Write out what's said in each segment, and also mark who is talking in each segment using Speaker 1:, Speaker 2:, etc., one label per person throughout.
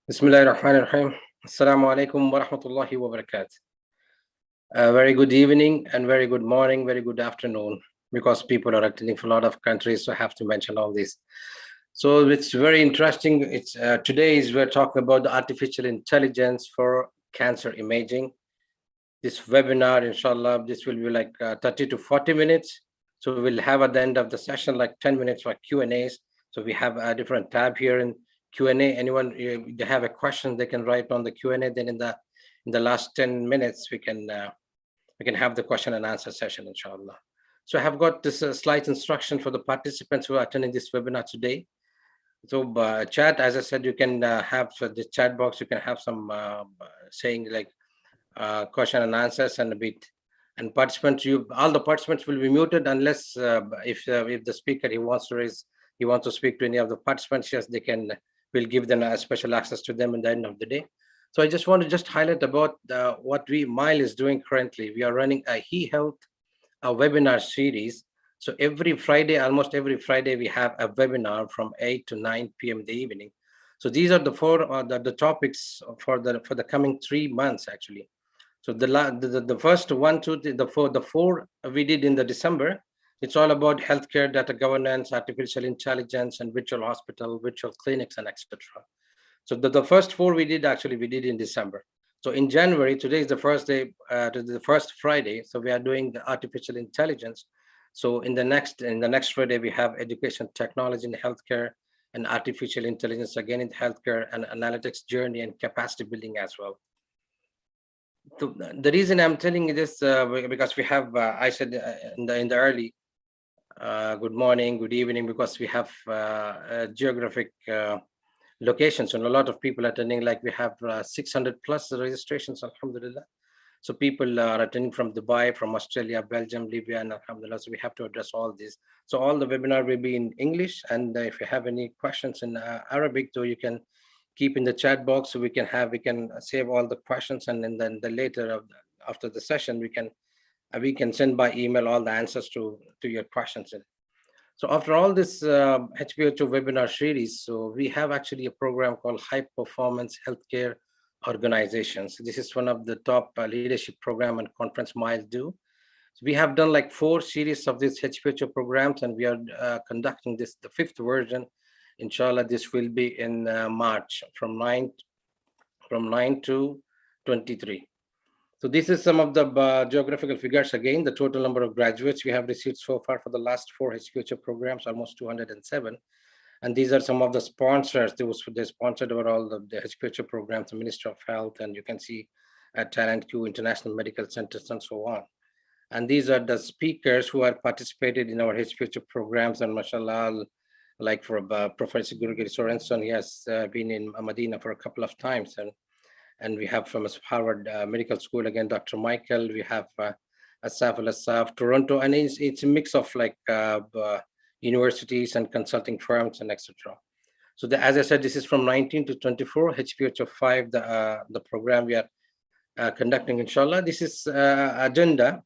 Speaker 1: Bismillah ar-Rahman ar-Rahim. Assalamu alaikum wa rahmatullahi wa barakatuh. Very good evening and very good morning, very good afternoon, because people are attending from a lot of countries, so I have to mention all this. So it's very interesting. Today we're talking about the artificial intelligence for cancer imaging. This webinar, inshallah, this will be like 30 to 40 minutes. So we'll have at the end of the session like 10 minutes for Q&As. So we have a different tab here in Q&A. Anyone they have a question, they can write on the Q&A. Then in the last 10 minutes, we can have the question and answer session, inshallah. So I have got this slight instruction for the participants who are attending this webinar today. So chat, as I said, you can have the chat box. You can have some saying like question and answers and a bit. And participants, all the participants will be muted unless if the speaker he wants to speak to any of the participants, yes, we'll give them a special access to them in the end of the day. So I just want to highlight about what MILE is doing currently. We are running a eHealth webinar series. So almost every Friday, we have a webinar from 8 to 9 p.m. in the evening. So these are the four the topics for the coming 3 months actually. So the first one, two, the four we did in the December. It's all about healthcare data governance, artificial intelligence, and virtual hospital, virtual clinics, and etc. So the first four we did in December. So in January, today is the first day, the first Friday. So we are doing the artificial intelligence. So in the next Friday, we have education technology in healthcare and artificial intelligence again in healthcare and analytics journey and capacity building as well. So the reason I'm telling you this because we have I said in the early good morning, good evening, because we have geographic locations and a lot of people attending. Like we have 600 plus registrations, alhamdulillah. So people are attending from Dubai, from Australia, Belgium, Libya, and alhamdulillah. So we have to address all this. So all the webinar will be in English, and if you have any questions in Arabic, though, you can keep in the chat box, so we can save all the questions, and then later after the session we can send by email all the answers to your questions. So after all this HPO2 webinar series, so we have actually a program called High Performance Healthcare Organizations. This is one of the top leadership program and conference MILE do. So we have done like 4 series of these HPO2 programs, and we are conducting the 5th version. Inshallah, this will be in March from 9 to 23. So this is some of the geographical figures. Again, the total number of graduates we have received so far for the last 4 HPHO programs, almost 207. And these are some of the sponsors. They sponsored over all the HPHO programs, the Ministry of Health, and you can see at Talent Q, International Medical Centers, and so on. And these are the speakers who have participated in our HPHO programs, and mashallah, like for Professor Gurugiri Sorensen, he has been in Medina for a couple of times, and we have from Harvard Medical School again, Dr. Michael. We have Asaf Al-Asaf, Toronto, and it's a mix of like universities and consulting firms and etc. So as I said, this is from 19 to 24, HPHO 5, the program we are conducting, inshallah. This is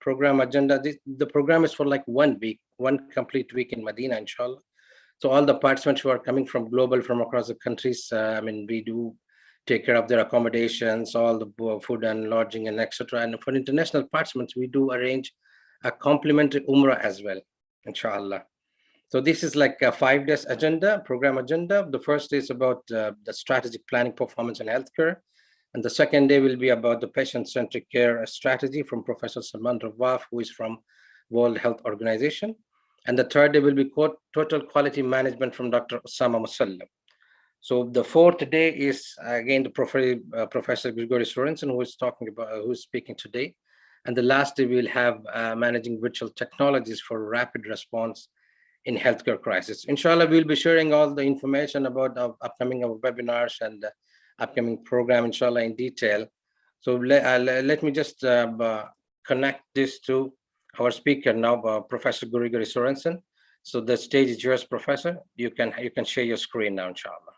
Speaker 1: program agenda. The program is for like 1 week, 1 complete week in Medina, inshallah. So all the participants who are coming from across the countries, we do take care of their accommodations, all the food and lodging and etc. And for international participants, we do arrange a complimentary Umrah as well, inshallah. So this is like a 5 days program agenda. The first is about the strategic planning, performance, and healthcare. And the second day will be about the patient-centric care strategy from Professor Salman Rawaf, who is from World Health Organization. And the third day will be total quality management from Dr. Osama Musallam. So the fourth day is again the Professor Grigori Sorensen, who's speaking today. And the last day we'll have managing virtual technologies for rapid response in healthcare crisis. Inshallah, we'll be sharing all the information about our upcoming webinars and upcoming program, inshallah, in detail. So let me just connect this to our speaker now, Professor Gurugiri Sorensen. So the stage is yours, Professor. You can share your screen now, inshallah.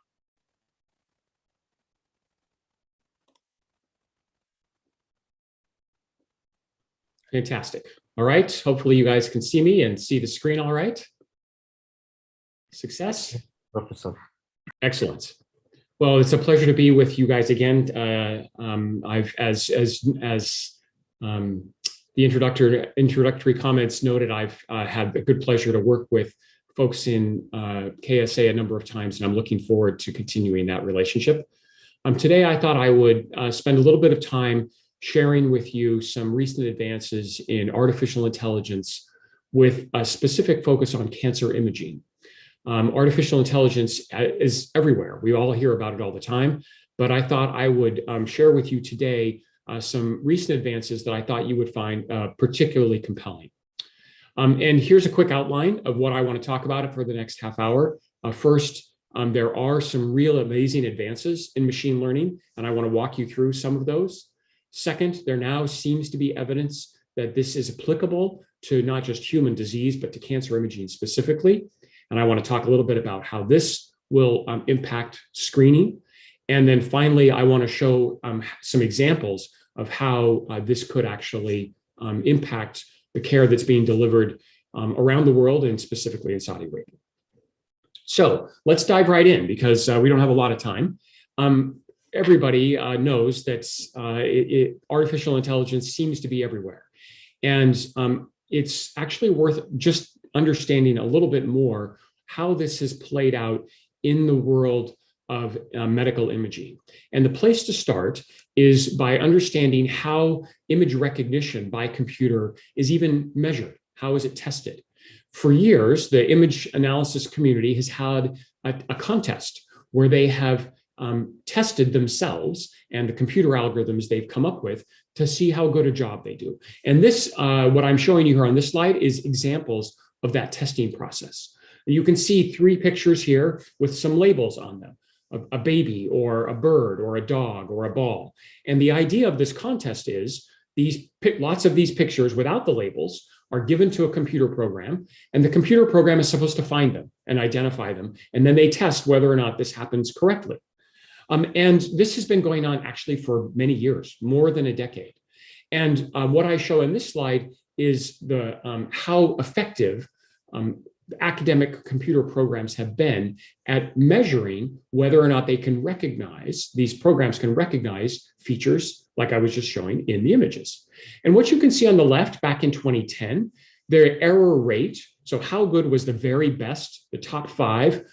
Speaker 2: Fantastic. All right. Hopefully you guys can see me and see the screen all right. Success.
Speaker 3: Professor.
Speaker 2: Excellent. Well, it's a pleasure to be with you guys again. I've, the introductory comments noted, I've had a good pleasure to work with folks in KSA a number of times, and I'm looking forward to continuing that relationship. Today, I thought I would spend a little bit of time sharing with you some recent advances in artificial intelligence with a specific focus on cancer imaging. Artificial intelligence is everywhere. We all hear about it all the time, but I thought I would share with you today some recent advances that I thought you would find particularly compelling. And here's a quick outline of what I want to talk about for the next half hour. First, there are some real amazing advances in machine learning, and I want to walk you through some of those. Second, there now seems to be evidence that this is applicable to not just human disease, but to cancer imaging specifically. And I want to talk a little bit about how this will impact screening. And then finally, I want to show some examples of how this could actually impact the care that's being delivered around the world and specifically in Saudi Arabia. So let's dive right in because we don't have a lot of time. Everybody knows that artificial intelligence seems to be everywhere. And it's actually worth just understanding a little bit more how this has played out in the world of medical imaging. And the place to start is by understanding how image recognition by computer is even measured. How is it tested? For years, the image analysis community has had a contest where they have tested themselves and the computer algorithms they've come up with to see how good a job they do. And this, what I'm showing you here on this slide, is examples of that testing process. You can see 3 pictures here with some labels on them, a baby or a bird or a dog or a ball. And the idea of this contest is lots of these pictures without the labels are given to a computer program, and the computer program is supposed to find them and identify them, and then they test whether or not this happens correctly. And this has been going on actually for many years, more than a decade. And what I show in this slide is how effective academic computer programs have been at measuring whether or not they can recognize, these programs can recognize features like I was just showing in the images. And what you can see on the left back in 2010, their error rate, so how good was the very best, the top 5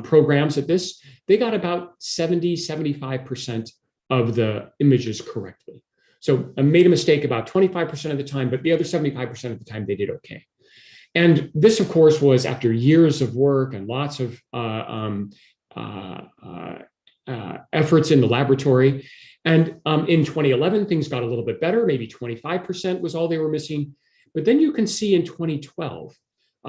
Speaker 2: programs at this, they got about 75% of the images correctly. So I made a mistake about 25% of the time, but the other 75% of the time they did okay. And this, of course, was after years of work and lots of efforts in the laboratory. And in 2011, things got a little bit better. Maybe 25% was all they were missing. But then you can see in 2012,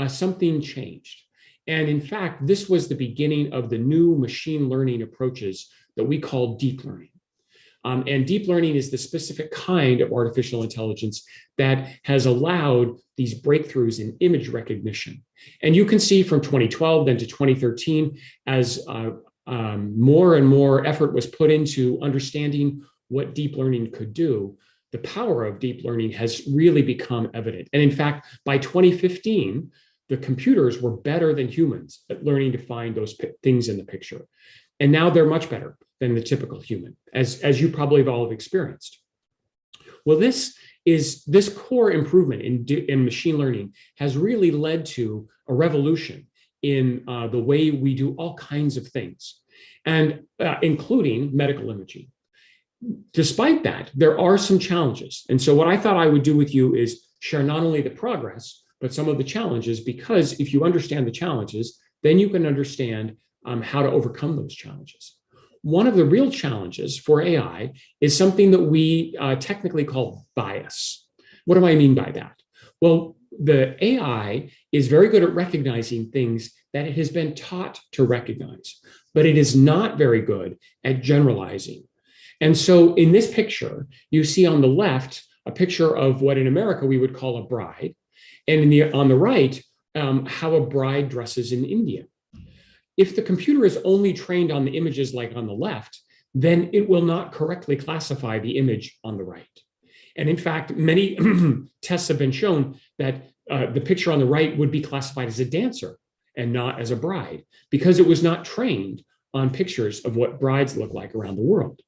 Speaker 2: something changed. And in fact, this was the beginning of the new machine learning approaches that we call deep learning. And deep learning is the specific kind of artificial intelligence that has allowed these breakthroughs in image recognition. And you can see from 2012 then to 2013, as more and more effort was put into understanding what deep learning could do, the power of deep learning has really become evident. And in fact, by 2015, the computers were better than humans at learning to find those things in the picture. And now they're much better than the typical human, as you probably have all experienced. Well, this core improvement in machine learning has really led to a revolution in the way we do all kinds of things, and including medical imaging. Despite that, there are some challenges. And so what I thought I would do with you is share not only the progress, but some of the challenges, because if you understand the challenges, then you can understand how to overcome those challenges. One of the real challenges for AI is something that we technically call bias. What do I mean by that? Well, the AI is very good at recognizing things that it has been taught to recognize, but it is not very good at generalizing. And so in this picture, you see on the left a picture of what in America we would call a bride, and on the right, how a bride dresses in India. If the computer is only trained on the images like on the left, then it will not correctly classify the image on the right. And in fact, many tests have been shown that the picture on the right would be classified as a dancer and not as a bride, because it was not trained on pictures of what brides look like around the world.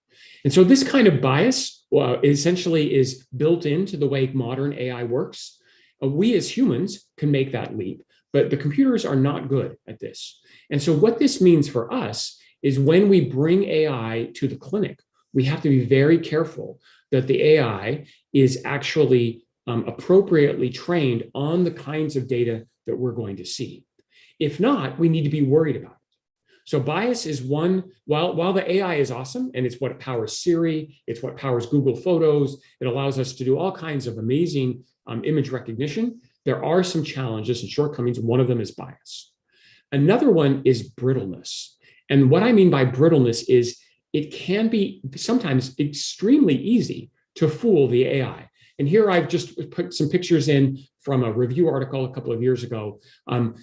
Speaker 2: And so this kind of bias essentially is built into the way modern AI works. We as humans can make that leap, but the computers are not good at this. And so what this means for us is when we bring AI to the clinic, we have to be very careful that the AI is actually appropriately trained on the kinds of data that we're going to see. If not, we need to be worried about it. So bias is one, while the AI is awesome, and it's what powers Siri, it's what powers Google Photos, it allows us to do all kinds of amazing image recognition, there are some challenges and shortcomings. One of them is bias. Another one is brittleness. And what I mean by brittleness is it can be sometimes extremely easy to fool the AI. And here I've just put some pictures in from a review article a couple of years ago.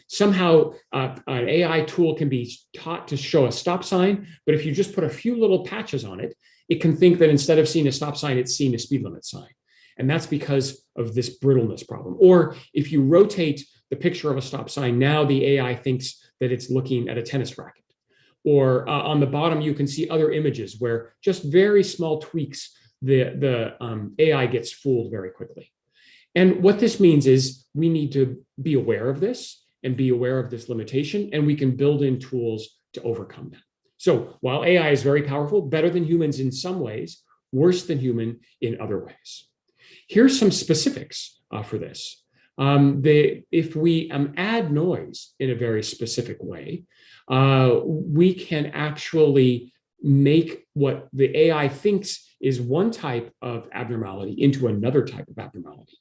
Speaker 2: Somehow an AI tool can be taught to show a stop sign, but if you just put a few little patches on it, it can think that instead of seeing a stop sign, it's seeing a speed limit sign. And that's because of this brittleness problem. Or if you rotate the picture of a stop sign, now the AI thinks that it's looking at a tennis racket. Or on the bottom, you can see other images where just very small tweaks, the AI gets fooled very quickly. And what this means is we need to be aware of this and be aware of this limitation, and we can build in tools to overcome that. So while AI is very powerful, better than humans in some ways, worse than human in other ways. Here's some specifics for this. If we add noise in a very specific way, we can actually make what the AI thinks is one type of abnormality into another type of abnormality.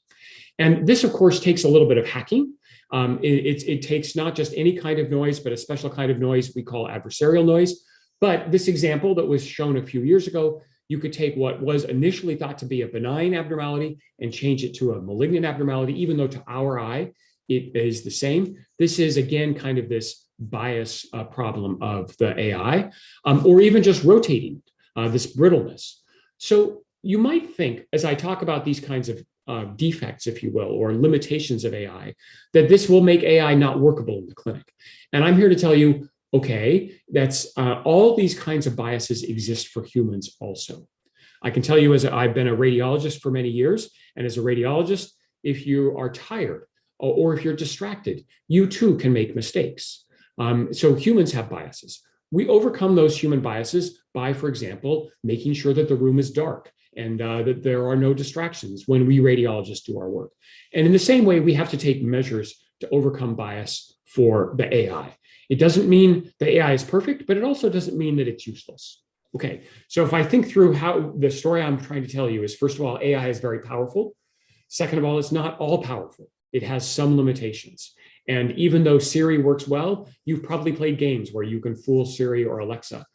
Speaker 2: And this, of course, takes a little bit of hacking. It takes not just any kind of noise, but a special kind of noise we call adversarial noise. But this example that was shown a few years ago, you could take what was initially thought to be a benign abnormality and change it to a malignant abnormality, even though to our eye, it is the same. This is, again, kind of this bias problem of the AI, or even just rotating this brittleness. So you might think, as I talk about these kinds of defects, if you will, or limitations of AI, that this will make AI not workable in the clinic. And I'm here to tell you, okay, that's all these kinds of biases exist for humans also. I can tell you, as I've been a radiologist for many years, and as a radiologist, if you are tired or if you're distracted, you too can make mistakes. So humans have biases. We overcome those human biases by, for example, making sure that the room is dark and that there are no distractions when we radiologists do our work. And in the same way, we have to take measures to overcome bias for the AI. It doesn't mean the AI is perfect, but it also doesn't mean that it's useless. Okay, so if I think through how the story I'm trying to tell you is, first of all, AI is very powerful. Second of all, it's not all powerful. It has some limitations. And even though Siri works well, you've probably played games where you can fool Siri or Alexa.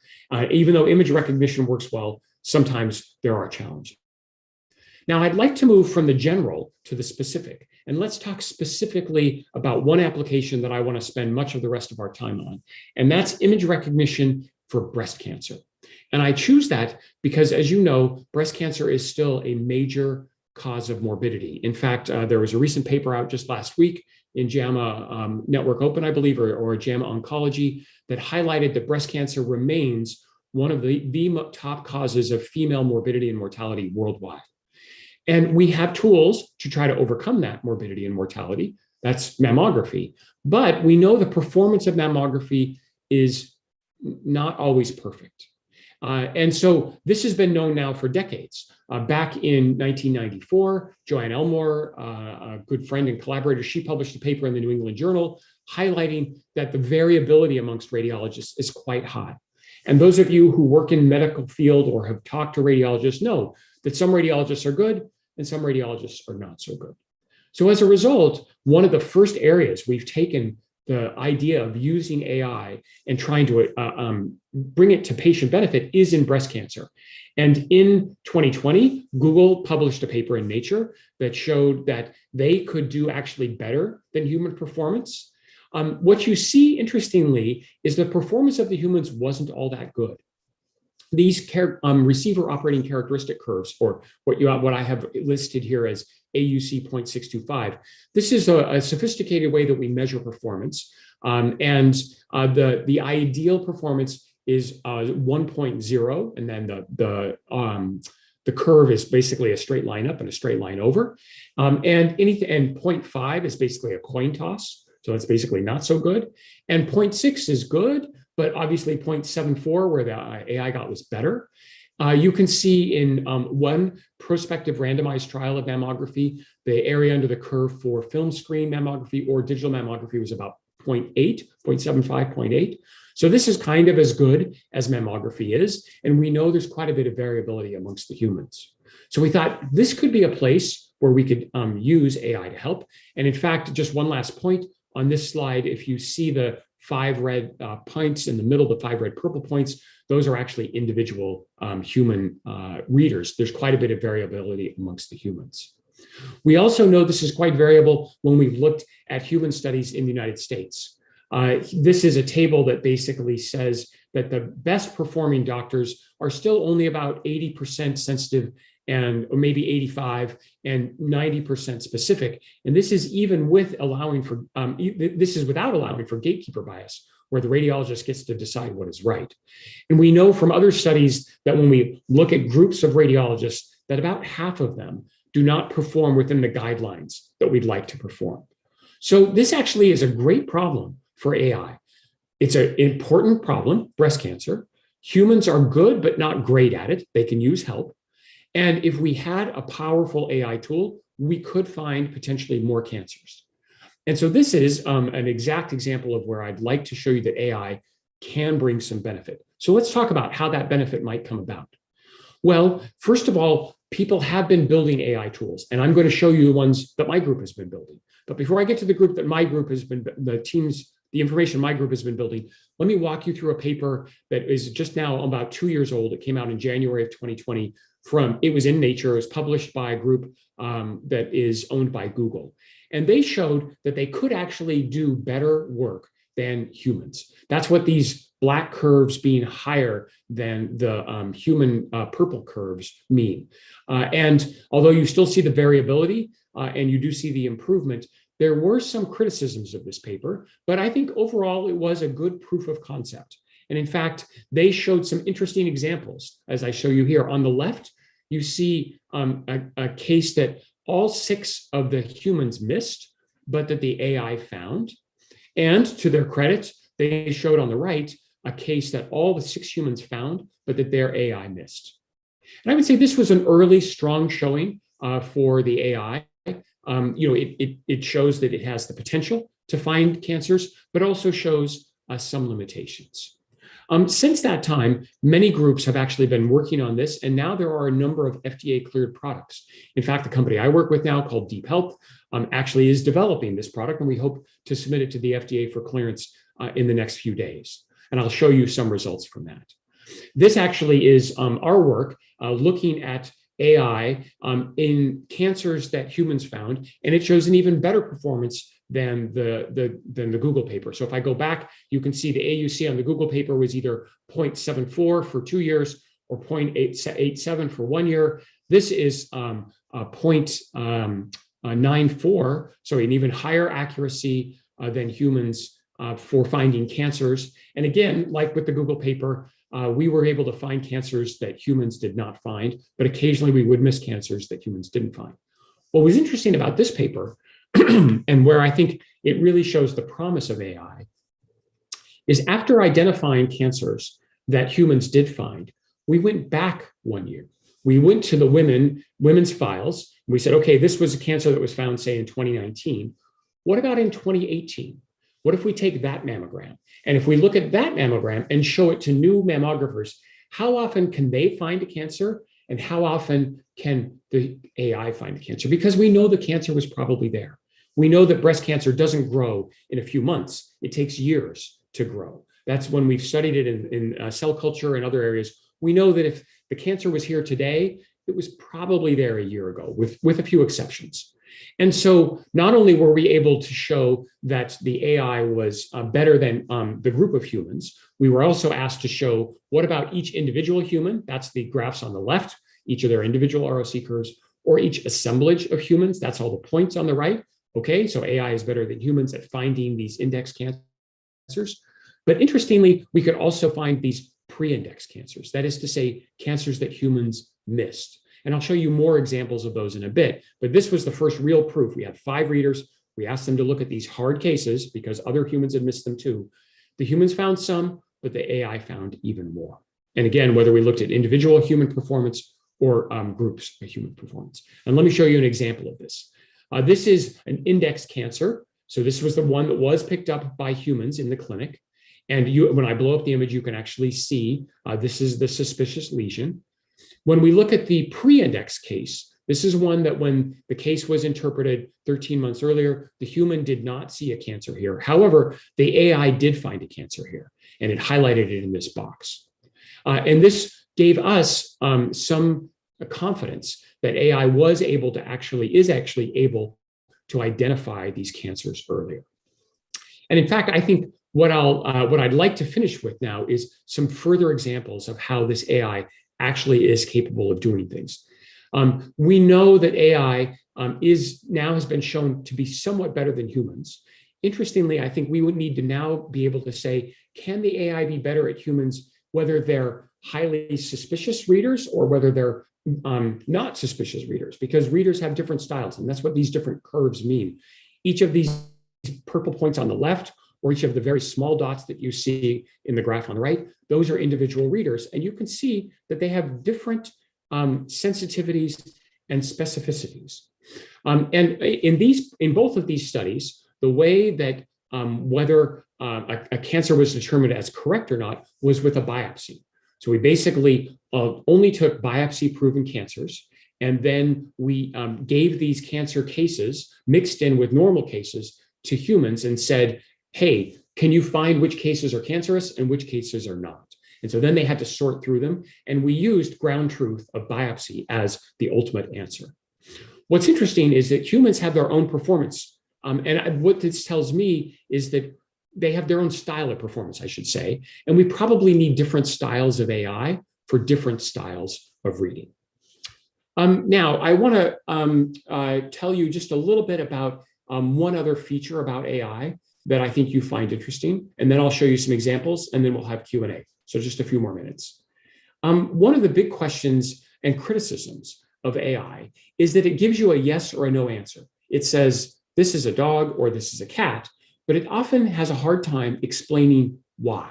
Speaker 2: Even though image recognition works well, sometimes there are challenges. Now, I'd like to move from the general to the specific. And let's talk specifically about one application that I want to spend much of the rest of our time on. And that's image recognition for breast cancer. And I choose that because, as you know, breast cancer is still a major cause of morbidity. In fact, there was a recent paper out just last week in JAMA Network Open, I believe, or JAMA Oncology, that highlighted that breast cancer remains one of the top causes of female morbidity and mortality worldwide. And we have tools to try to overcome that morbidity and mortality. That's mammography. But we know the performance of mammography is not always perfect. And so this has been known now for decades. Back in 1994, Joanne Elmore, a good friend and collaborator, she published a paper in the New England Journal highlighting that the variability amongst radiologists is quite high. And those of you who work in medical field or have talked to radiologists know that some radiologists are good and some radiologists are not so good. So as a result, one of the first areas we've taken the idea of using AI and trying to bring it to patient benefit is in breast cancer. And in 2020, Google published a paper in Nature that showed that they could do actually better than human performance. What you see, interestingly, is the performance of the humans wasn't all that good. These receiver operating characteristic curves, or what I have listed here as AUC 0.625, this is a sophisticated way that we measure performance. The ideal performance is 1.0, and then the curve is basically a straight line up and a straight line over. And 0.5 is basically a coin toss. So that's basically not so good. And 0.6 is good, but obviously 0.74, where the AI got, was better. You can see in one prospective randomized trial of mammography, the area under the curve for film screen mammography or digital mammography was about 0.75, 0.8. So this is kind of as good as mammography is, and we know there's quite a bit of variability amongst the humans. So we thought this could be a place where we could use AI to help. And in fact, just one last point on this slide, if you see the 5 red points in the middle, the 5 red purple points, those are actually individual human readers. There's quite a bit of variability amongst the humans. We also know this is quite variable when we've looked at human studies in the United States. This is a table that basically says that the best performing doctors are still only about 80% sensitive, and or maybe 85 and 90% specific. And this is even with allowing for, this is without allowing for gatekeeper bias, where the radiologist gets to decide what is right. And we know from other studies that when we look at groups of radiologists, that about half of them do not perform within the guidelines that we'd like to perform. So this actually is a great problem for AI. It's an important problem, breast cancer. Humans are good, but not great at it. They can use help. And if we had a powerful AI tool, we could find potentially more cancers. And so this is an exact example of where I'd like to show you that AI can bring some benefit. So let's talk about how that benefit might come about. Well, first of all, people have been building AI tools, and I'm going to show you the ones that my group has been building. But before I get to the group that my group has been, the information my group has been building, let me walk you through a paper that is just now about 2 years old. It came out in January of 2020 it was in Nature. It was published by a group that is owned by Google. And they showed that they could actually do better work than humans. That's what these black curves being higher than the human purple curves mean. And although you still see the variability and you do see the improvement, there were some criticisms of this paper, but I think overall it was a good proof of concept. And in fact, they showed some interesting examples, as I show you here. On the left, you see a case that all 6 of the humans missed, but that the AI found. And to their credit, they showed on the right a case that all the 6 humans found, but that their AI missed. And I would say this was an early, strong showing for the AI. It shows that it has the potential to find cancers, but also shows some limitations. Since that time, many groups have actually been working on this, and now there are a number of FDA-cleared products. In fact, the company I work with now, called Deep Health, actually is developing this product, and we hope to submit it to the FDA for clearance in the next few days. And I'll show you some results from that. This actually is our work looking at AI in cancers that humans found, and it shows an even better performance than the Google paper. So if I go back, you can see the AUC on the Google paper was either 0.74 for 2 years or 0.87 for 1 year. This is 0.94, so an even higher accuracy than humans for finding cancers. And again, like with the Google paper, we were able to find cancers that humans did not find, but occasionally we would miss cancers that humans didn't find. What was interesting about this paper, and where I think it really shows the promise of AI, is after identifying cancers that humans did find, we went back 1 year. We went to the women's files, and we said, okay, this was a cancer that was found, say, in 2019. What about in 2018? What if we take that mammogram? And if we look at that mammogram and show it to new mammographers, how often can they find a cancer? And how often can the AI find a cancer? Because we know the cancer was probably there. We know that breast cancer doesn't grow in a few months. It takes years to grow. That's when we've studied it in cell culture and other areas. We know that if the cancer was here today, it was probably there a year ago, with a few exceptions. And so not only were we able to show that the AI was better than the group of humans, we were also asked to show what about each individual human, that's the graphs on the left, each of their individual ROC curves, or each assemblage of humans, that's all the points on the right. Okay, so AI is better than humans at finding these index cancers. But interestingly, we could also find these pre-index cancers. That is to say, cancers that humans missed. And I'll show you more examples of those in a bit. But this was the first real proof. We had 5 readers. We asked them to look at these hard cases because other humans had missed them too. The humans found some, but the AI found even more. And again, whether we looked at individual human performance or groups of human performance. And let me show you an example of this. This is an index cancer. So this was the one that was picked up by humans in the clinic. And when I blow up the image, you can actually see this is the suspicious lesion. When we look at the pre-index case, this is one that when the case was interpreted 13 months earlier, the human did not see a cancer here. However, the AI did find a cancer here, and it highlighted it in this box. And this gave us some confidence that AI is actually able to identify these cancers earlier. And in fact, I think what I'd like to finish with now is some further examples of how this AI actually is capable of doing things. We know that AI has been shown to be somewhat better than humans. Interestingly, I think we would need to now be able to say, can the AI be better at humans, whether they're highly suspicious readers or whether they're not suspicious readers, because readers have different styles, and that's what these different curves mean. Each of these purple points on the left, or each of the very small dots that you see in the graph on the right, those are individual readers. And you can see that they have different sensitivities and specificities. And in both of these studies, the way that whether a cancer was determined as correct or not was with a biopsy. So we basically only took biopsy-proven cancers, and then we gave these cancer cases mixed in with normal cases to humans and said, hey, can you find which cases are cancerous and which cases are not? And so then they had to sort through them, and we used ground truth of biopsy as the ultimate answer. What's interesting is that humans have their own performance. And what this tells me is that they have their own style of performance, I should say. And we probably need different styles of AI for different styles of reading. Now, I want to tell you just a little bit about one other feature about AI that I think you find interesting. And then I'll show you some examples, and then we'll have Q&A. So just a few more minutes. One of the big questions and criticisms of AI is that it gives you a yes or a no answer. It says, this is a dog or this is a cat, but it often has a hard time explaining why.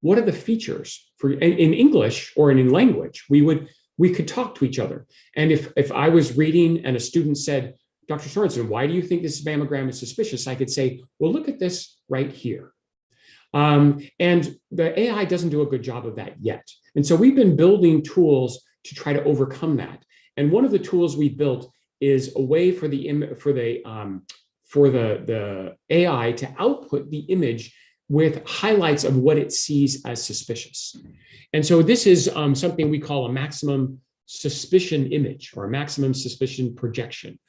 Speaker 2: What are the features in English or in language? We could talk to each other. And if I was reading and a student said, Dr. Sorensen, why do you think this mammogram is suspicious? I could say, well, look at this right here. And the AI doesn't do a good job of that yet. And so we've been building tools to try to overcome that. And one of the tools we built is a way for the AI to output the image with highlights of what it sees as suspicious. And so this is something we call a maximum suspicion image or a maximum suspicion projection.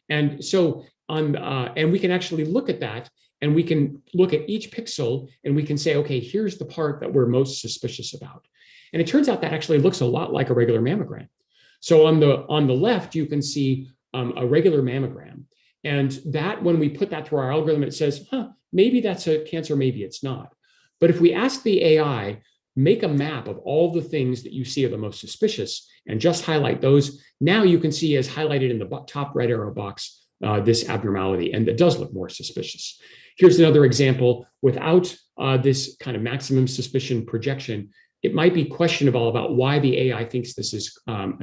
Speaker 2: And so and we can actually look at that, and we can look at each pixel, and we can say, okay, here's the part that we're most suspicious about. And it turns out that actually looks a lot like a regular mammogram. So on the left, you can see a regular mammogram. And that, when we put that through our algorithm, it says, maybe that's a cancer, maybe it's not. But if we ask the AI, make a map of all the things that you see are the most suspicious and just highlight those, now you can see as highlighted in the top red arrow box, this abnormality, and it does look more suspicious. Here's another example. Without this kind of maximum suspicion projection, it might be questionable about why the AI thinks this is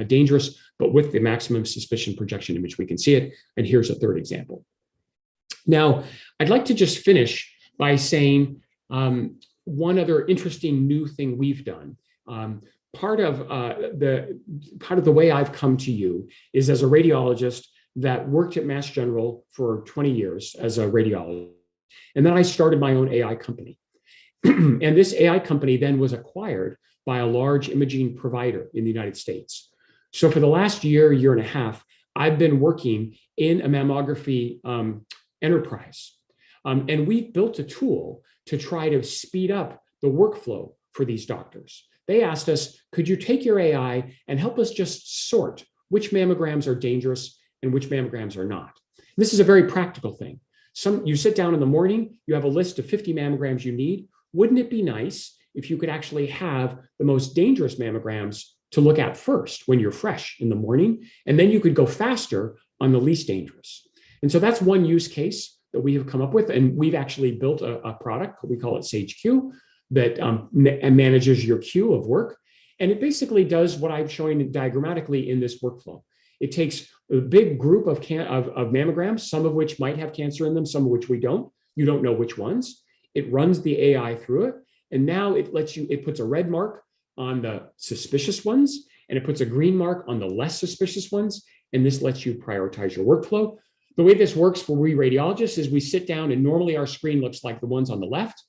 Speaker 2: dangerous, but with the maximum suspicion projection image, we can see it. And here's a third example. Now, I'd like to just finish by saying one other interesting new thing we've done. Part of the way I've come to you is as a radiologist that worked at Mass General for 20 years as a radiologist. And then I started my own AI company. And this AI company then was acquired by a large imaging provider in the United States. So for the last year and a half, I've been working in a mammography enterprise. And we've built a tool to try to speed up the workflow for these doctors. They asked us, could you take your AI and help us just sort which mammograms are dangerous and which mammograms are not? This is a very practical thing. You sit down in the morning, you have a list of 50 mammograms you need. Wouldn't it be nice if you could actually have the most dangerous mammograms to look at first when you're fresh in the morning, and then you could go faster on the least dangerous. And so that's one use case that we have come up with. And we've actually built a product, we call it SageQ, that manages your queue of work. And it basically does what I'm showing diagrammatically in this workflow. It takes a big group of mammograms, some of which might have cancer in them, some of which we don't. You don't know which ones. It runs the AI through it. And now it puts a red mark on the suspicious ones, and it puts a green mark on the less suspicious ones. And this lets you prioritize your workflow. The way this works for we radiologists is we sit down, and normally our screen looks like the ones on the left.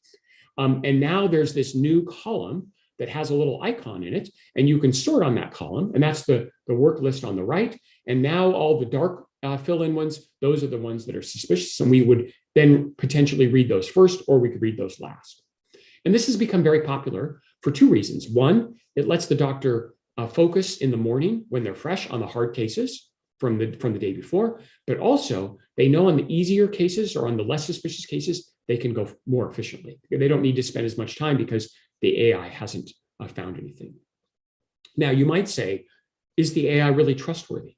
Speaker 2: And now there's this new column that has a little icon in it, and you can sort on that column, and that's the work list on the right. And now all the dark fill-in ones, those are the ones that are suspicious, and we would then potentially read those first, or we could read those last. And this has become very popular for two reasons. One, it lets the doctor focus in the morning when they're fresh on the hard cases from the day before, but also they know on the easier cases or on the less suspicious cases, they can go more efficiently. They don't need to spend as much time because the AI hasn't found anything. Now, you might say, is the AI really trustworthy?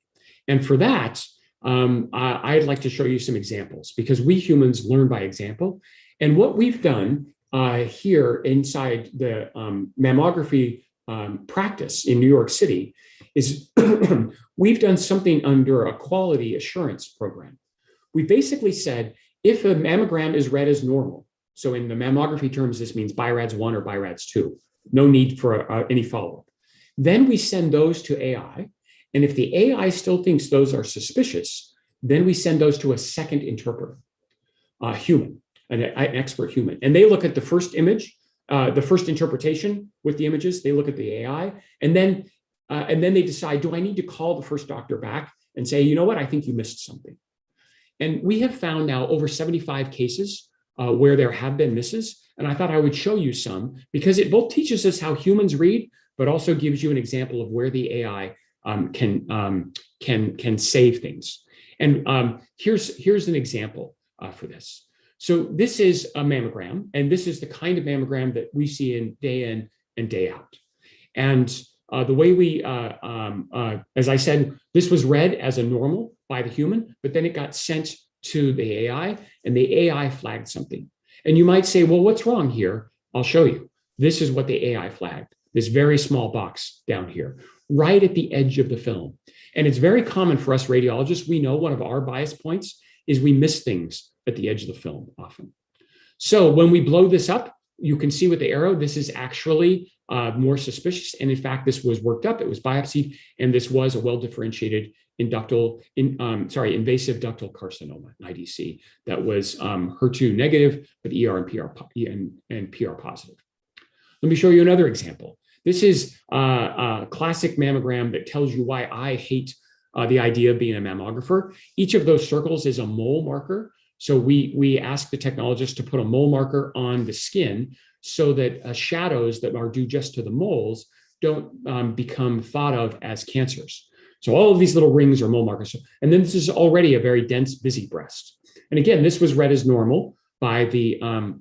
Speaker 2: And for that, I'd like to show you some examples, because we humans learn by example. And what we've done here inside the mammography practice in New York City is we've done something under a quality assurance program. We basically said, if a mammogram is read as normal, so in the mammography terms, this means BI-RADS 1 or BI-RADS 2, no need for any follow-up. Then we send those to AI. And if the AI still thinks those are suspicious, then we send those to a second interpreter, a human, an expert human. And they look at the first image, the first interpretation with the images, they look at the AI, and then they decide, do I need to call the first doctor back and say, you know what, I think you missed something. And we have found now over 75 cases where there have been misses. And I thought I would show you some, because it both teaches us how humans read, but also gives you an example of where the AI can save things. And here's an example for this. So this is a mammogram, and this is the kind of mammogram that we see in and day out. And the way we, as I said, this was read as a normal by the human, but then it got sent to the AI, and the AI flagged something. And you might say, well, what's wrong here? I'll show you. This is what the AI flagged, this very small box down here, right at the edge of the film. And it's very common for us radiologists. We know one of our bias points is we miss things at the edge of the film often. So when we blow this up, you can see with the arrow, this is actually more suspicious. And in fact, this was worked up, it was biopsied, and this was a well-differentiated invasive ductal carcinoma, IDC, that was HER2 negative, but ER and PR positive. Let me show you another example. This is a classic mammogram that tells you why I hate the idea of being a mammographer. Each of those circles is a mole marker. So we ask the technologist to put a mole marker on the skin so that shadows that are due just to the moles don't become thought of as cancers. So all of these little rings are mole markers. And then this is already a very dense, busy breast. And again, this was read as normal by the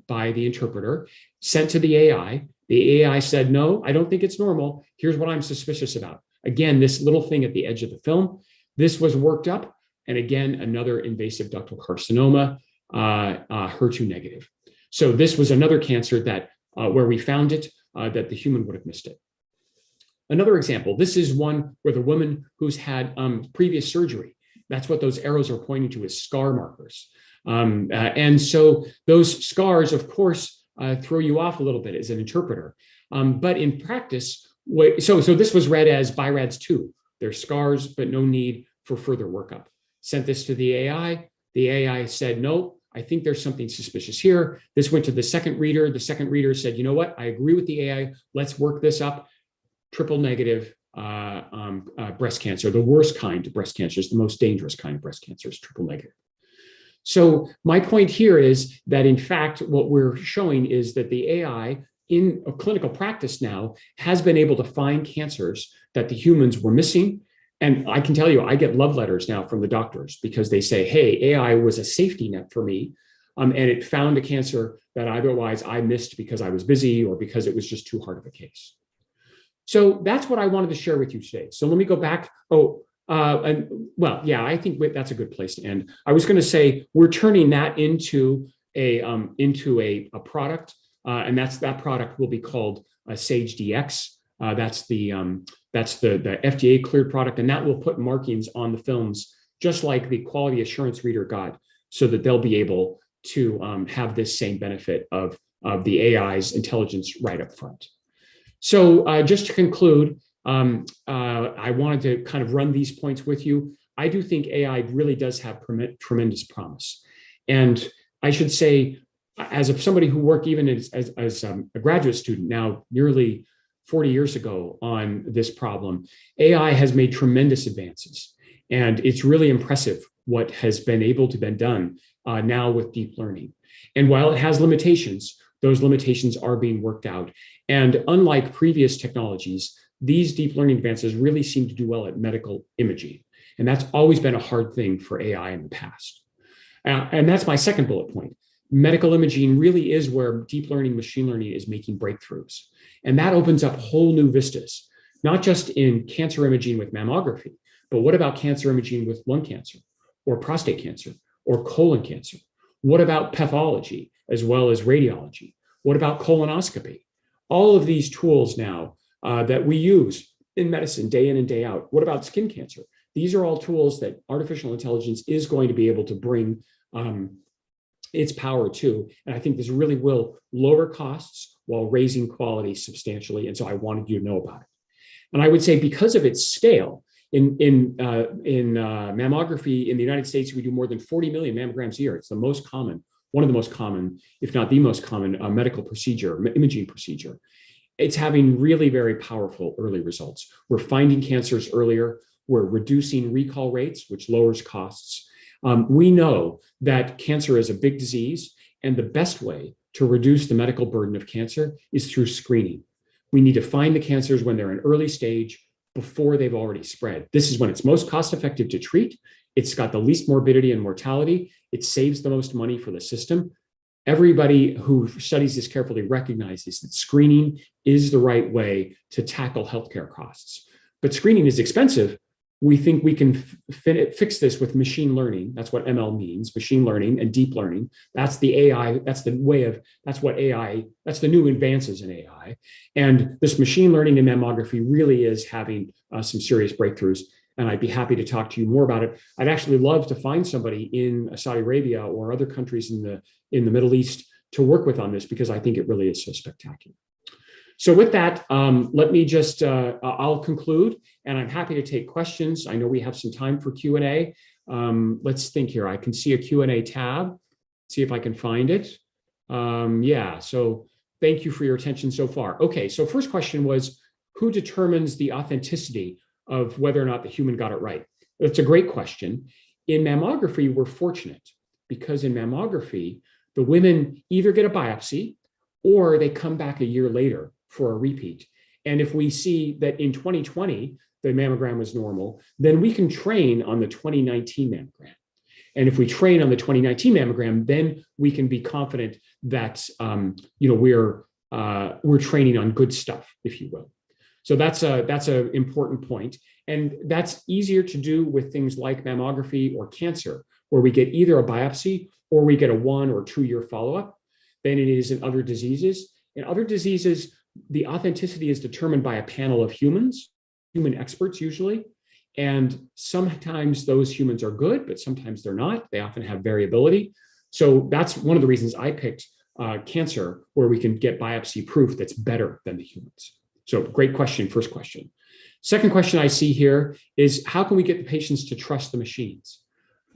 Speaker 2: interpreter, sent to the AI. The AI said, no, I don't think it's normal. Here's what I'm suspicious about. Again, this little thing at the edge of the film, this was worked up. And again, another invasive ductal carcinoma, HER2 negative. So this was another cancer that where we found it, that the human would have missed it. Another example, this is one where the woman who's had previous surgery, that's what those arrows are pointing to as scar markers. And so those scars, of course, throw you off a little bit as an interpreter. But in practice, so this was read as BI-RADS 2. There's scars, but no need for further workup. Sent this to the AI. The AI said, no, I think there's something suspicious here. This went to the second reader. The second reader said, you know what? I agree with the AI. Let's work this up. Triple negative breast cancer, the worst kind of breast cancer, is the most dangerous kind of breast cancer, is triple negative. So my point here is that, in fact, what we're showing is that the AI in a clinical practice now has been able to find cancers that the humans were missing. And I can tell you, I get love letters now from the doctors because they say, hey, AI was a safety net for me and it found a cancer that otherwise I missed because I was busy or because it was just too hard of a case. So that's what I wanted to share with you today. So let me go back. I think that's a good place to end. I was going to say we're turning that into a product, and that product will be called Sage DX. That's the FDA cleared product, and that will put markings on the films just like the quality assurance reader got, so that they'll be able to have this same benefit of the AI's intelligence right up front. So just to conclude, I wanted to kind of run these points with you. I do think AI really does have tremendous promise. And I should say, as somebody who worked even as a graduate student now nearly 40 years ago on this problem, AI has made tremendous advances. And it's really impressive what has been able to be done now with deep learning. And while it has limitations, those limitations are being worked out. And unlike previous technologies, these deep learning advances really seem to do well at medical imaging. And that's always been a hard thing for AI in the past. And that's my second bullet point. Medical imaging really is where deep learning, machine learning is making breakthroughs. And that opens up whole new vistas, not just in cancer imaging with mammography, but what about cancer imaging with lung cancer or prostate cancer or colon cancer? What about pathology as well as radiology? What about colonoscopy? All of these tools now that we use in medicine day in and day out. What about skin cancer? These are all tools that artificial intelligence is going to be able to bring its power to. And I think this really will lower costs while raising quality substantially. And so I wanted you to know about it. And I would say because of its scale, in mammography in the United States, we do more than 40 million mammograms a year. It's the most common, one of the most common, if not the most common medical procedure, imaging procedure. It's having really very powerful early results. We're finding cancers earlier. We're reducing recall rates, which lowers costs. We know that cancer is a big disease, and the best way to reduce the medical burden of cancer is through screening. We need to find the cancers when they're in early stage, before they've already spread. This is when it's most cost effective to treat. It's got the least morbidity and mortality. It saves the most money for the system. Everybody who studies this carefully recognizes that screening is the right way to tackle healthcare costs. But screening is expensive. We think we can fix this with machine learning. That's what ML means, machine learning and deep learning. That's the AI, that's the new advances in AI. And this machine learning in mammography really is having some serious breakthroughs. And I'd be happy to talk to you more about it. I'd actually love to find somebody in Saudi Arabia or other countries in the Middle East to work with on this, because I think it really is so spectacular. So with that, let me just, I'll conclude, and I'm happy to take questions. I know we have some time for Q&A. Let's think here. I can see a Q&A tab. See if I can find it. So thank you for your attention so far. Okay, so first question was, who determines the authenticity of whether or not the human got it right? That's a great question. In mammography, we're fortunate because in mammography, the women either get a biopsy or they come back a year later for a repeat. And if we see that in 2020, the mammogram was normal, then we can train on the 2019 mammogram. And if we train on the 2019 mammogram, then we can be confident that we're training on good stuff, if you will. So that's an important point. And that's easier to do with things like mammography or cancer, where we get either a biopsy or we get a 1 or 2 year follow-up than it is in other diseases. In other diseases, the authenticity is determined by a panel of humans, human experts usually. And sometimes those humans are good, but sometimes they're not. They often have variability. So that's one of the reasons I picked cancer, where we can get biopsy proof that's better than the humans. So great question, first question. Second question I see here is, how can we get the patients to trust the machines?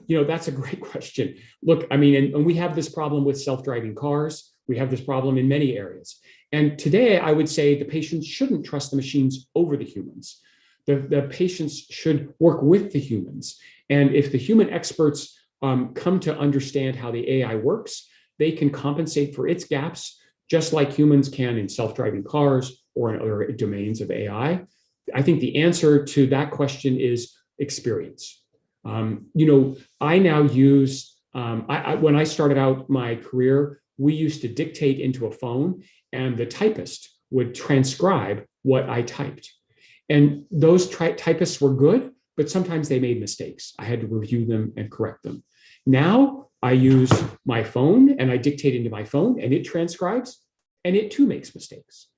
Speaker 2: That's a great question. Look, I mean, and we have this problem with self-driving cars. We have this problem in many areas. And today, I would say the patients shouldn't trust the machines over the humans. The patients should work with the humans. And if the human experts come to understand how the AI works, they can compensate for its gaps, just like humans can in self-driving cars or in other domains of AI. I think the answer to that question is experience. I now use When I started out my career, we used to dictate into a phone, and the typist would transcribe what I typed. And those typists were good, but sometimes they made mistakes. I had to review them and correct them. Now I use my phone and I dictate into my phone and it transcribes, and it too makes mistakes.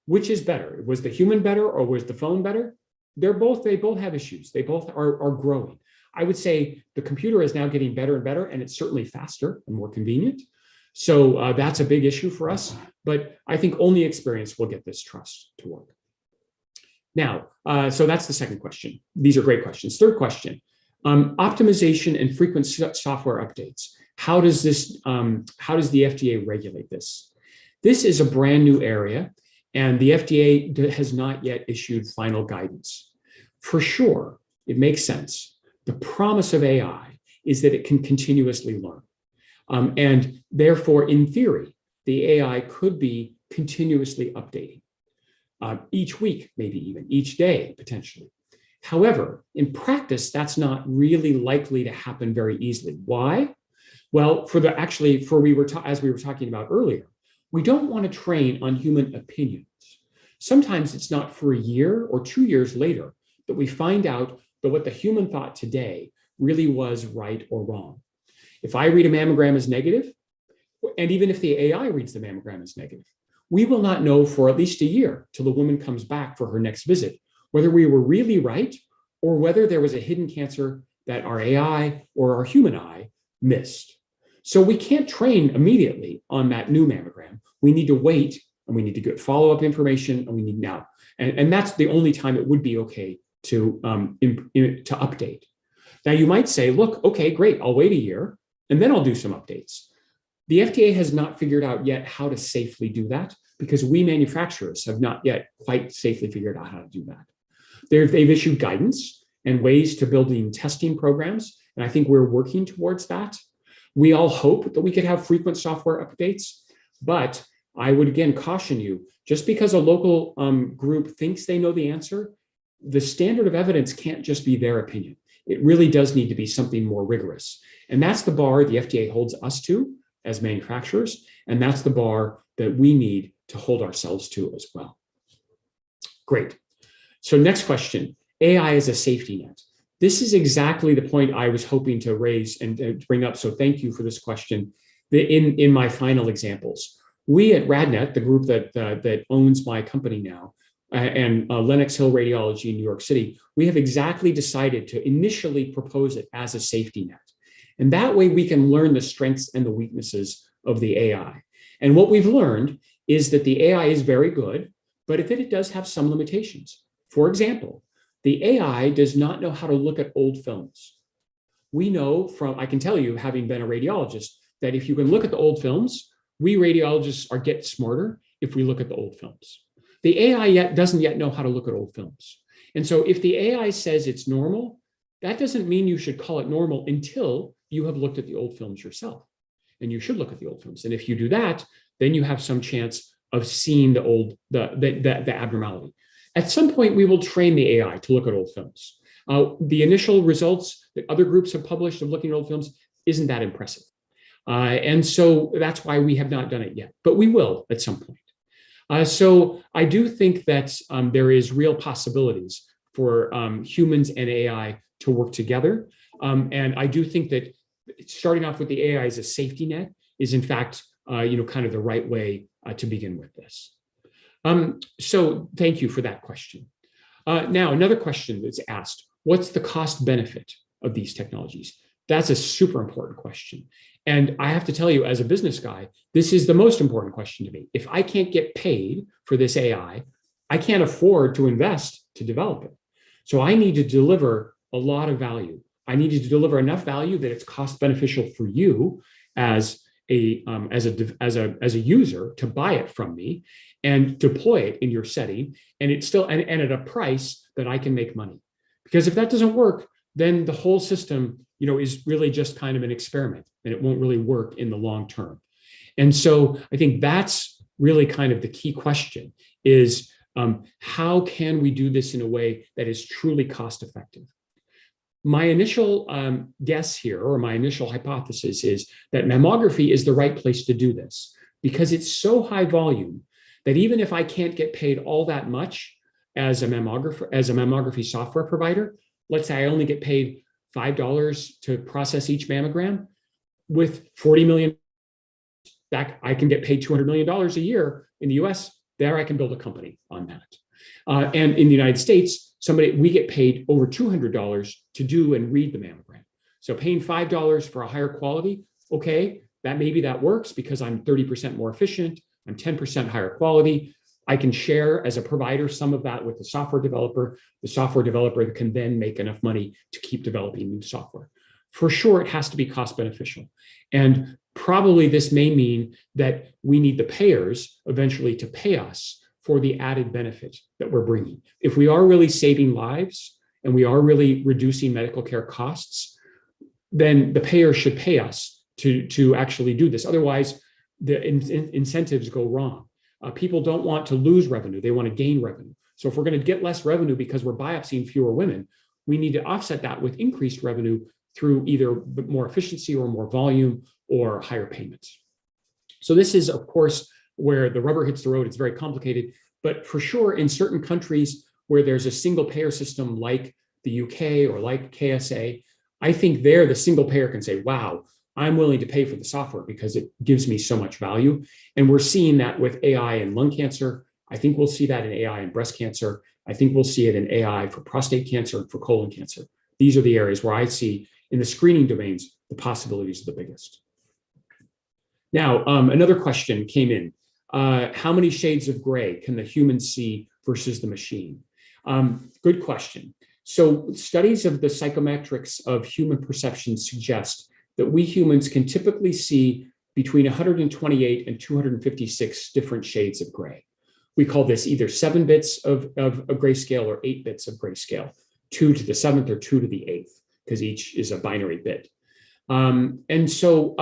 Speaker 2: Which is better? Was the human better or was the phone better? They both have issues. They both are growing. I would say the computer is now getting better and better, and it's certainly faster and more convenient. So that's a big issue for us. But I think only experience will get this trust to work. Now, so that's the second question. These are great questions. Third question, optimization and frequent software updates. How does the FDA regulate this? This is a brand new area, and the FDA has not yet issued final guidance. For sure, it makes sense. The promise of AI is that it can continuously learn. And therefore, in theory, the AI could be continuously updating. Each week, maybe even each day, potentially. However, in practice, that's not really likely to happen very easily. Why? Well, as we were talking about earlier, we don't want to train on human opinions. Sometimes it's not for a year or 2 years later that we find out that what the human thought today really was right or wrong. If I read a mammogram as negative, and even if the AI reads the mammogram as negative, we will not know for at least a year till the woman comes back for her next visit, whether we were really right or whether there was a hidden cancer that our AI or our human eye missed. So we can't train immediately on that new mammogram. We need to wait, and we need to get follow-up information, and we need now. And that's the only time it would be okay to update. Now you might say, look, okay, great, I'll wait a year, and then I'll do some updates. The FDA has not figured out yet how to safely do that, because we manufacturers have not yet quite safely figured out how to do that. They've issued guidance and ways to build in testing programs, and I think we're working towards that. We all hope that we could have frequent software updates, but I would again caution you, just because a local group thinks they know the answer, the standard of evidence can't just be their opinion. It really does need to be something more rigorous. And that's the bar the FDA holds us to as manufacturers, and that's the bar that we need to hold ourselves to as well. Great. So next question, AI as a safety net. This is exactly the point I was hoping to raise and bring up, so thank you for this question. In my final examples, we at RadNet, the group that owns my company now, and Lenox Hill Radiology in New York City, we have exactly decided to initially propose it as a safety net. And that way we can learn the strengths and the weaknesses of the AI. And what we've learned is that the AI is very good, but if it does have some limitations. For example, the AI does not know how to look at old films. We know I can tell you, having been a radiologist, that if you can look at the old films, we radiologists get smarter if we look at the old films. The AI doesn't yet know how to look at old films. And so if the AI says it's normal, that doesn't mean you should call it normal until you have looked at the old films yourself. And you should look at the old films. And if you do that, then you have some chance of seeing the abnormality. At some point, we will train the AI to look at old films. The initial results that other groups have published of looking at old films isn't that impressive. And so that's why we have not done it yet, but we will at some point. So I do think that there is real possibilities for humans and AI to work together. And I do think that starting off with the AI as a safety net is in fact, kind of the right way to begin with this. So thank you for that question. Now, another question that's asked, what's the cost benefit of these technologies? That's a super important question. And I have to tell you, as a business guy, this is the most important question to me. If I can't get paid for this AI, I can't afford to invest to develop it. So I need to deliver a lot of value. I need to deliver enough value that it's cost beneficial for you as a user to buy it from me and deploy it in your setting, and it's still and at a price that I can make money. Because if that doesn't work, then the whole system, is really just kind of an experiment, and it won't really work in the long term. And so I think that's really kind of the key question is how can we do this in a way that is truly cost effective? My initial guess here, or my initial hypothesis, is that mammography is the right place to do this because it's so high volume that even if I can't get paid all that much as a mammography software provider, let's say I only get paid $5 to process each mammogram, with 40 million back, I can get paid $200 million a year in the US. There I can build a company on that. And in the United States, we get paid over $200 to do and read the mammogram. So paying $5 for a higher quality, okay, maybe that works because I'm 30% more efficient, I'm 10% higher quality. I can share as a provider some of that with the software developer. The software developer can then make enough money to keep developing new software. For sure, it has to be cost beneficial. And probably this may mean that we need the payers eventually to pay us for the added benefit that we're bringing. If we are really saving lives and we are really reducing medical care costs, then the payer should pay us to actually do this. Otherwise, the incentives go wrong. People don't want to lose revenue. They want to gain revenue. So if we're going to get less revenue because we're biopsying fewer women, we need to offset that with increased revenue through either more efficiency or more volume or higher payments. So this is, of course, where the rubber hits the road. It's very complicated, but for sure, in certain countries where there's a single payer system like the UK or like KSA, I think there the single payer can say, wow, I'm willing to pay for the software because it gives me so much value. And we're seeing that with AI in lung cancer. I think we'll see that in AI in breast cancer. I think we'll see it in AI for prostate cancer and for colon cancer. These are the areas where I see in the screening domains, the possibilities are the biggest. Now, another question came in. How many shades of gray can the human see versus the machine? Good question. So studies of the psychometrics of human perception suggest that we humans can typically see between 128 and 256 different shades of gray. We call this either 7 bits of grayscale or 8 bits of grayscale, 2 to the 7th or 2 to the 8th, because each is a binary bit. And so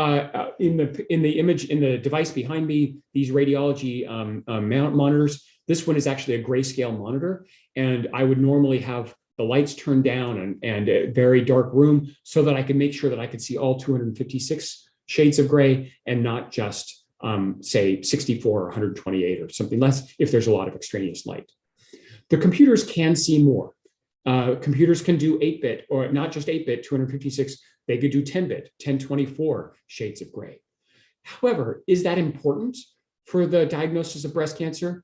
Speaker 2: in the device behind me, these radiology monitors, this one is actually a grayscale monitor. And I would normally have the lights turned down and a very dark room so that I can make sure that I could see all 256 shades of gray and not just say 64 or 128 or something less if there's a lot of extraneous light. The computers can see more. Computers can do 8-bit, or not just 8-bit, 256, they could do 10-bit, 1024 shades of gray. However, is that important for the diagnosis of breast cancer?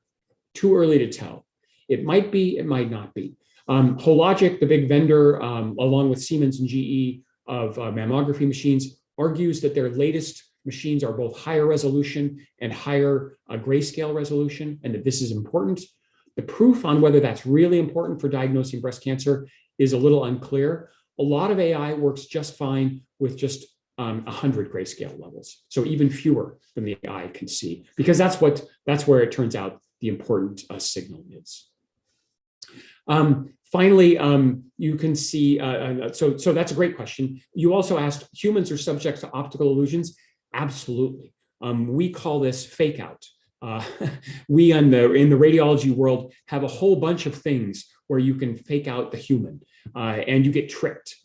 Speaker 2: Too early to tell. It might be, it might not be. Hologic, the big vendor, along with Siemens and GE of mammography machines, argues that their latest machines are both higher resolution and higher grayscale resolution, and that this is important. The proof on whether that's really important for diagnosing breast cancer is a little unclear. A lot of AI works just fine with just 100 grayscale levels, so even fewer than the eye can see, because that's where it turns out the important signal is. Finally, you can see, so that's a great question. You also asked, humans are subject to optical illusions? Absolutely. We call this fake out. We in the radiology world have a whole bunch of things where you can fake out the human and you get tricked,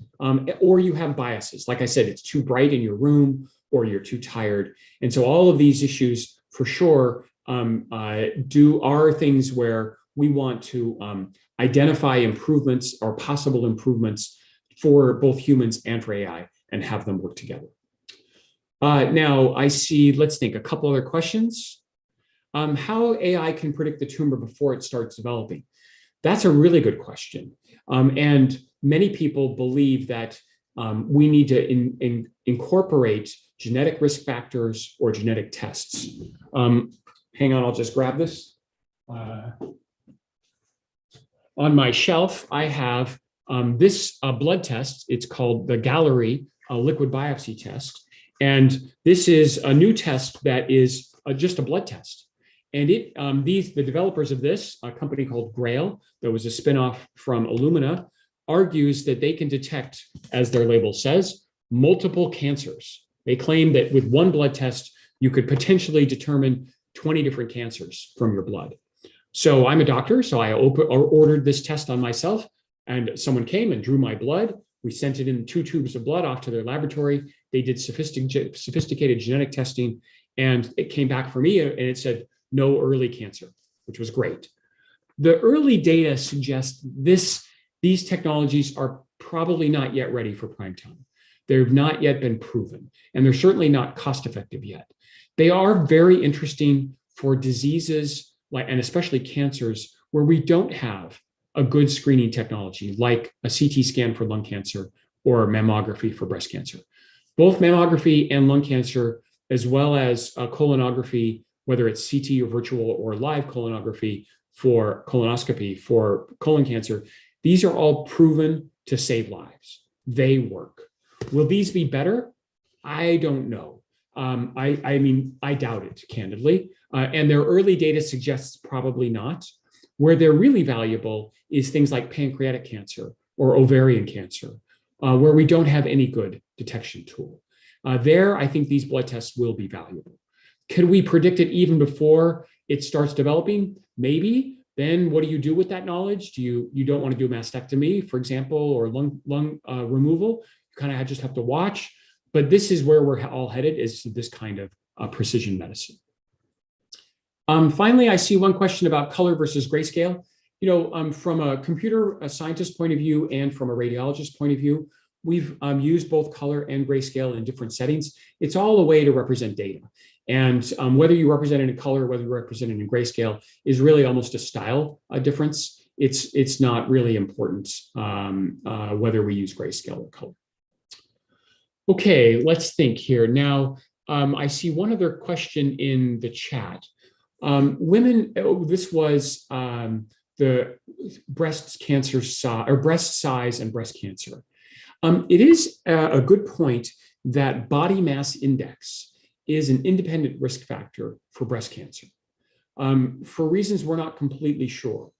Speaker 2: or you have biases. Like I said, it's too bright in your room or you're too tired. And so all of these issues for sure are things where we want to identify improvements or possible improvements for both humans and for AI and have them work together. Now I see, let's think, a couple other questions. How AI can predict the tumor before it starts developing? That's a really good question. And many people believe that we need to incorporate genetic risk factors or genetic tests. Hang on, I'll just grab this. On my shelf, I have this blood test. It's called the Galleri liquid biopsy test. And this is a new test that is just a blood test. And the developers of this, a company called Grail, that was a spinoff from Illumina, argues that they can detect, as their label says, multiple cancers. They claim that with one blood test, you could potentially determine 20 different cancers from your blood. So I'm a doctor, so I ordered this test on myself, and someone came and drew my blood. We sent it in 2 tubes of blood off to their laboratory. They did sophisticated genetic testing, and it came back for me and it said no early cancer, which was great. The early data suggests these technologies are probably not yet ready for prime time. They've not yet been proven, and they're certainly not cost effective yet. They are very interesting for diseases and especially cancers where we don't have a good screening technology like a CT scan for lung cancer or mammography for breast cancer. Both mammography and lung cancer, as well as colonography, whether it's CT or virtual or live colonography for colonoscopy for colon cancer, these are all proven to save lives. They work. Will these be better? I don't know. I mean, I doubt it, candidly. And their early data suggests probably not. Where they're really valuable is things like pancreatic cancer or ovarian cancer, where we don't have any good detection tool. There, I think these blood tests will be valuable. Could we predict it even before it starts developing? Maybe. Then what do you do with that knowledge? You don't want to do a mastectomy, for example, or lung removal. You kind of just have to watch. But this is where we're all headed, is to this kind of precision medicine. Finally, I see one question about color versus grayscale. From a computer scientist point of view and from a radiologist point of view, we've used both color and grayscale in different settings. It's all a way to represent data. And whether you represent it in color, whether you represent it in grayscale is really almost a style difference. It's not really important whether we use grayscale or color. Okay, let's think here. Now, I see one other question in the chat. This was the breast cancer size or breast size and breast cancer. It is a good point that body mass index is an independent risk factor for breast cancer. For reasons we're not completely sure.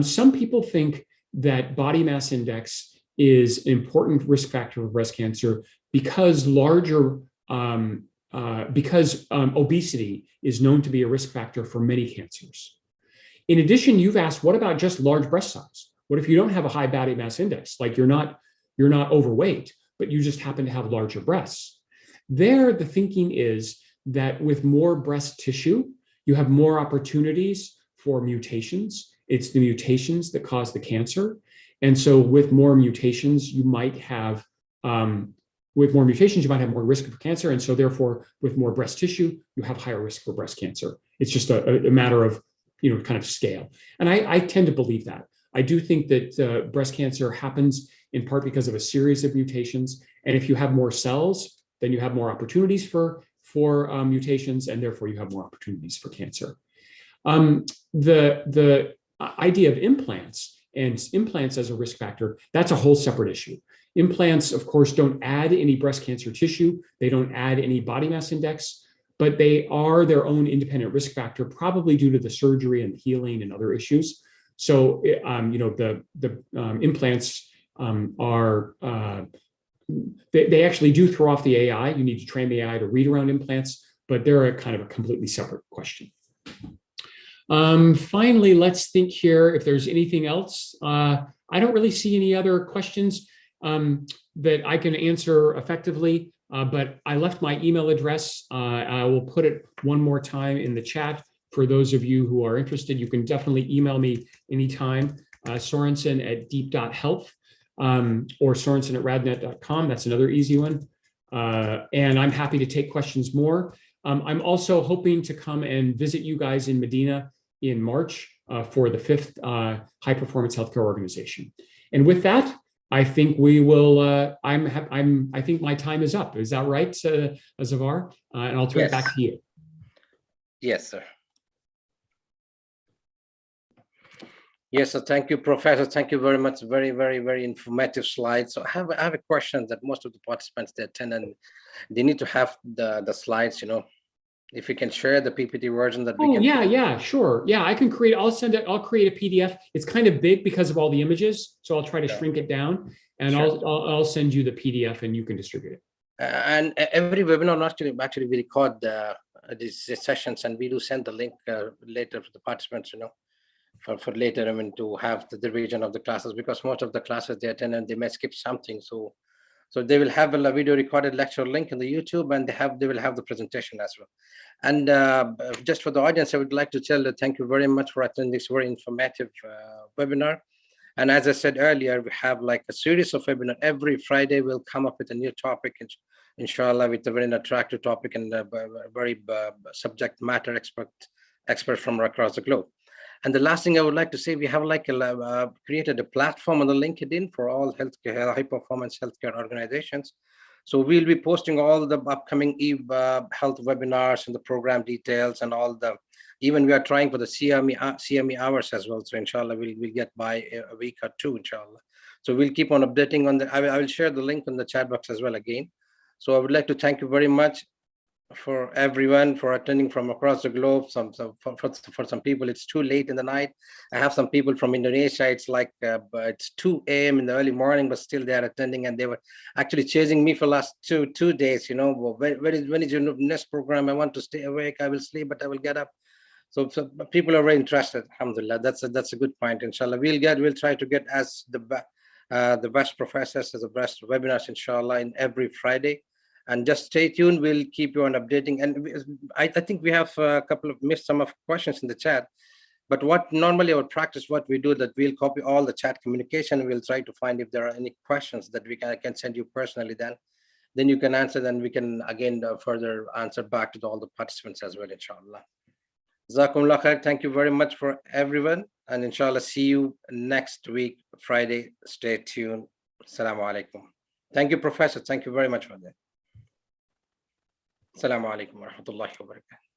Speaker 2: Some people think that body mass index is an important risk factor for breast cancer because obesity is known to be a risk factor for many cancers. In addition, you've asked, what about just large breast size? What if you don't have a high body mass index? Like you're not overweight, but you just happen to have larger breasts. There, the thinking is that with more breast tissue, you have more opportunities for mutations. It's the mutations that cause the cancer. And so with more mutations, you might have more risk for cancer. And so therefore, with more breast tissue, you have higher risk for breast cancer. It's just a matter of, kind of scale. And I tend to believe that. I do think that breast cancer happens in part because of a series of mutations. And if you have more cells, then you have more opportunities for mutations, and therefore you have more opportunities for cancer. The idea of implants and implants as a risk factor, that's a whole separate issue. Implants, of course, don't add any breast cancer tissue. They don't add any body mass index, but they are their own independent risk factor, probably due to the surgery and the healing and other issues. So, the implants are, they actually do throw off the AI. You need to train the AI to read around implants, but they're a kind of a completely separate question. Finally, let's think here if there's anything else. I don't really see any other questions that I can answer effectively, but I left my email address. I will put it one more time in the chat for those of you who are interested. You can definitely email me anytime, Sorensen@deep.health or Sorensen@radnet.com. That's another easy one. And I'm happy to take questions more. I'm also hoping to come and visit you guys in Medina in March for the 5th High Performance Healthcare Organization. And with that, I think we will. I think my time is up. Is that right, Zavar? And I'll turn it back to you.
Speaker 1: Yes, sir. Yes, so thank you, Professor. Thank you very much. Very, very, very informative slides. So I have a question that most of the participants they attend, and they need to have the slides. If you can share the PPT version that we can.
Speaker 2: Yeah, sure. Yeah, I can create. I'll create a PDF. It's kind of big because of all the images, so I'll try to shrink it down, and I'll send you the PDF, and you can distribute it.
Speaker 1: And every webinar, actually, we record these sessions, and we do send the link later for the participants. for later, I mean, to have the division of the classes, because most of the classes they attend and they may skip something. So they will have a video recorded lecture link in the YouTube, and they will have the presentation as well. And just for the audience, I would like to tell you thank you very much for attending this very informative webinar. And as I said earlier, we have like a series of webinars. Every Friday, we'll come up with a new topic, inshallah, with a very attractive topic and a very subject matter expert from across the globe. And the last thing I would like to say, we have like created a platform on the LinkedIn for all healthcare, high performance healthcare organizations. So we'll be posting all the upcoming health webinars and the program details and all the, even we are trying for the CME hours as well. So inshallah, we'll get by a week or two, inshallah. So we'll keep on updating on the, I will share the link in the chat box as well again. So I would like to thank you very much for everyone for attending from across the globe. For some people, it's too late in the night. I have some people from Indonesia. It's like it's 2 a.m. in the early morning, but still they are attending, and they were actually chasing me for last two days. You know, when is your next program? I want to stay awake. I will sleep, but I will get up. So people are very interested. Alhamdulillah, that's a good point. Inshallah, we'll try to get as the best professors as the best webinars, inshallah, in every Friday. And just stay tuned. We'll keep you on updating. And I think we have a couple of missed some of questions in the chat. But what normally our practice, what we do, that we'll copy all the chat communication. We'll try to find if there are any questions that I can send you personally. Then you can answer. Then we can again further answer back to all the participants as well, inshallah. Jazakumullah khair. Thank you very much for everyone. And inshallah, see you next week, Friday. Stay tuned. Assalamu alaikum. Thank you, Professor. Thank you very much for that. Assalamu alaikum wa rahmatullahi wa barakatuh.